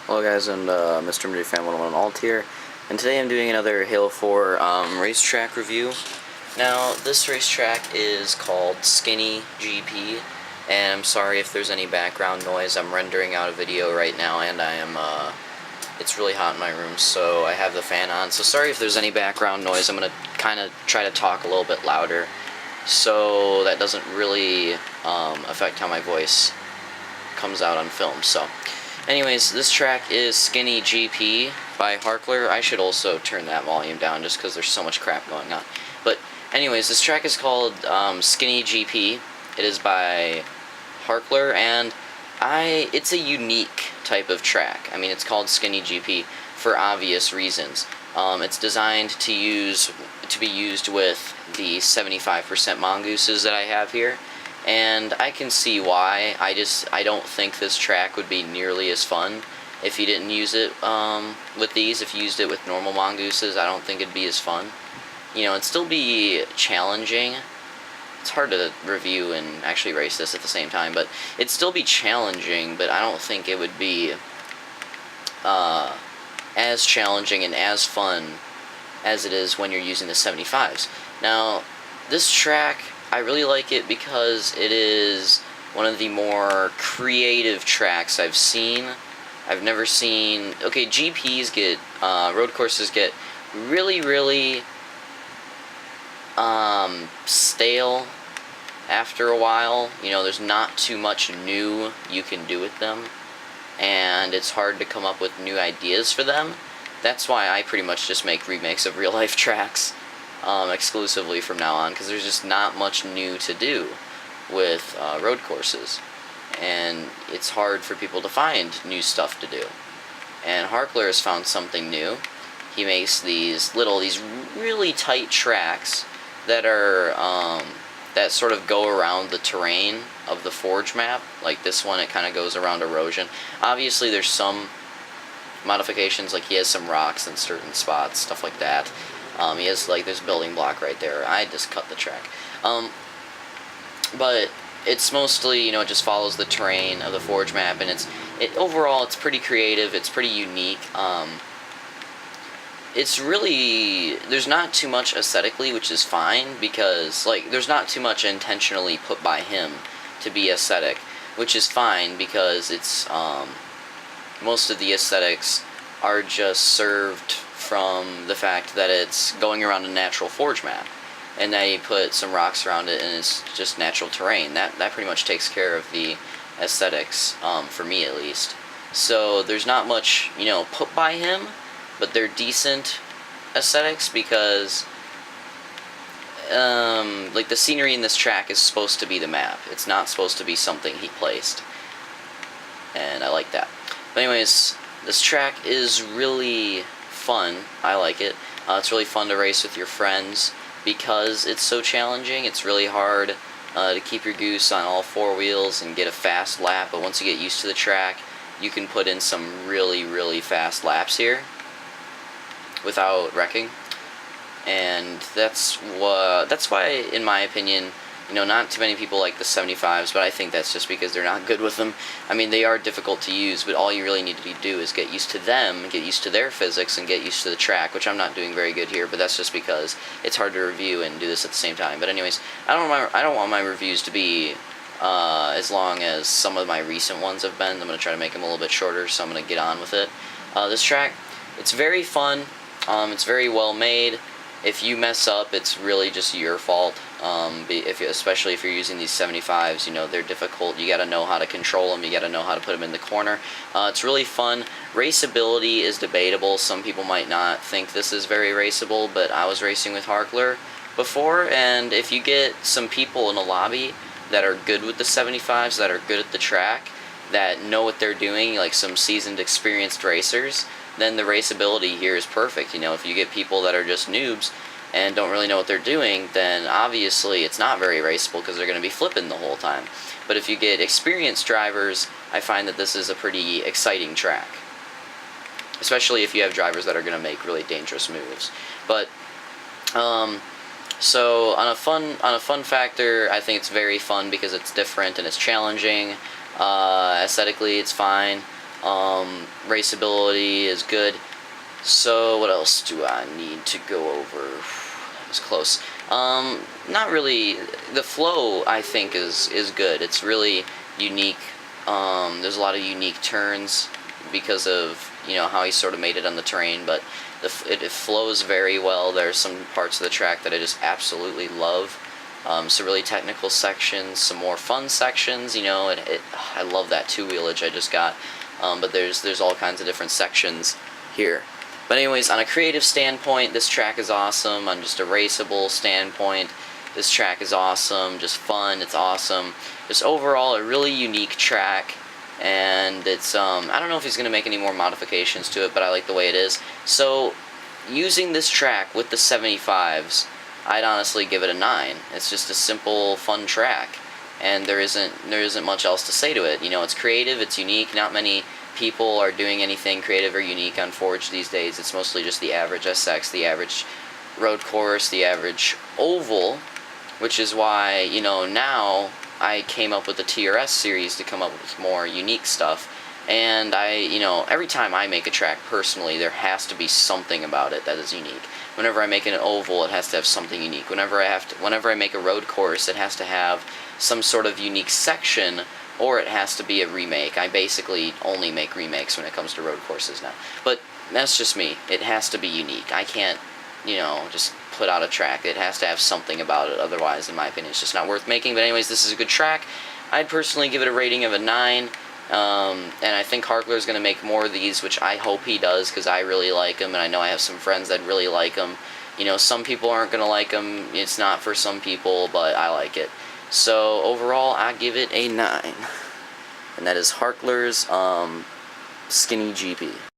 Hello guys, and Mr. Murdy Fan 101 Alt here, and today I'm doing another Halo 4 racetrack review. Now, this racetrack is called Skinny GP, and I'm sorry if there's any background noise. I'm rendering out a video right now, and it's really hot in my room, so I have the fan on, so sorry if there's any background noise. I'm going to kind of try to talk a little bit louder, so that doesn't really affect how my voice comes out on film, so... Anyways, this track is Skinny GP by Harkler. I should also turn that volume down just because there's so much crap going on. But anyways, this track is called Skinny GP. It is by Harkler, and it's a unique type of track. I mean, it's called Skinny GP for obvious reasons. It's designed to be used with the 75% mongooses that I have here. And I can see why. I don't think this track would be nearly as fun if you didn't use it with these. If you used it with normal mongooses, I don't think it'd be as fun. You know, it'd still be challenging. It's hard to review and actually race this at the same time, but it'd still be challenging, but I don't think it would be as challenging and as fun as it is when you're using the 75s. Now, this track, I really like it because it is one of the more creative tracks I've seen. I've never seen... Okay, GPs get... road courses get really, really stale after a while. You know, there's not too much new you can do with them, and it's hard to come up with new ideas for them. That's why I pretty much just make remakes of real-life tracks. Exclusively from now on, because there's just not much new to do with road courses, and it's hard for people to find new stuff to do. And Harkler has found something new. He makes these really tight tracks that are that sort of go around the terrain of the Forge map. Like this one, it kind of goes around erosion. Obviously, there's some modifications, like he has some rocks in certain spots, stuff like that. He has, like, this building block right there. I just cut the track. But it's mostly, you know, it just follows the terrain of the Forge map, and overall, it's pretty creative, it's pretty unique. It's really, there's not too much aesthetically, which is fine, because, like, there's not too much intentionally put by him to be aesthetic, which is fine, because it's, most of the aesthetics are just served from the fact that it's going around a natural Forge map, and then you put some rocks around it and it's just natural terrain. That pretty much takes care of the aesthetics, for me at least. So there's not much, you know, put by him, but they're decent aesthetics because like the scenery in this track is supposed to be the map. It's not supposed to be something he placed, and I like that. But anyways, this track is really fun. I like it. It's really fun to race with your friends because it's so challenging. It's really hard to keep your goose on all four wheels and get a fast lap, but once you get used to the track, you can put in some really, really fast laps here without wrecking. And that's why, in my opinion, you know, not too many people like the 75s, but I think that's just because they're not good with them. I mean, they are difficult to use, but all you really need to do is get used to them, get used to their physics, and get used to the track, which I'm not doing very good here, but that's just because it's hard to review and do this at the same time. But anyways, I don't want my reviews to be as long as some of my recent ones have been. I'm going to try to make them a little bit shorter, so I'm going to get on with it. This track, it's very fun. It's very well made. If you mess up, it's really just your fault. Especially if you're using these 75s, you know, they're difficult. You gotta know how to control them. You gotta know how to put them in the corner. It's really fun. Raceability is debatable. Some people might not think this is very raceable, but I was racing with Harkler before, and if you get some people in a lobby that are good with the 75s, that are good at the track, that know what they're doing, like some seasoned, experienced racers, then the raceability here is perfect. You know, if you get people that are just noobs and don't really know what they're doing, then obviously it's not very raceable because they're going to be flipping the whole time. But if you get experienced drivers, I find that this is a pretty exciting track, especially if you have drivers that are going to make really dangerous moves. But so on a fun factor, I think it's very fun because it's different and it's challenging. Aesthetically, it's fine. Raceability is good. So what else do I need to go over? That was close. Not really. The flow, I think, is good. It's really unique. There's a lot of unique turns because of how he sort of made it on the terrain, but it flows very well. There's some parts of the track that I just absolutely love. Some really technical sections, some more fun sections. I love that two-wheelage I just got. But there's all kinds of different sections here. But anyways, on a creative standpoint, this track is awesome. On just a raceable standpoint, this track is awesome. Just fun, it's awesome. Just overall, a really unique track. And it's, I don't know if he's going to make any more modifications to it, but I like the way it is. So, using this track with the 75s, I'd honestly give it a 9. It's just a simple, fun track. And there isn't much else to say to it. It's creative, it's unique. Not many people are doing anything creative or unique on Forge these days. It's mostly just the average SX, the average road course, the average oval, which is why, now I came up with the TRS series to come up with more unique stuff. And every time I make a track personally, there has to be something about it that is unique. Whenever I make an oval, it has to have something unique. Whenever I make a road course, it has to have some sort of unique section, or it has to be a remake. I basically only make remakes when it comes to road courses now. But that's just me. It has to be unique. I can't, just put out a track. It has to have something about it. Otherwise, in my opinion, it's just not worth making. But anyways, this is a good track. I'd personally give it a rating of a 9. And I think Harkler's going to make more of these, which I hope he does, because I really like him, and I know I have some friends that really like him. Some people aren't going to like him. It's not for some people, but I like it. So, overall, I give it a 9. And that is Harkler's Skinny GP.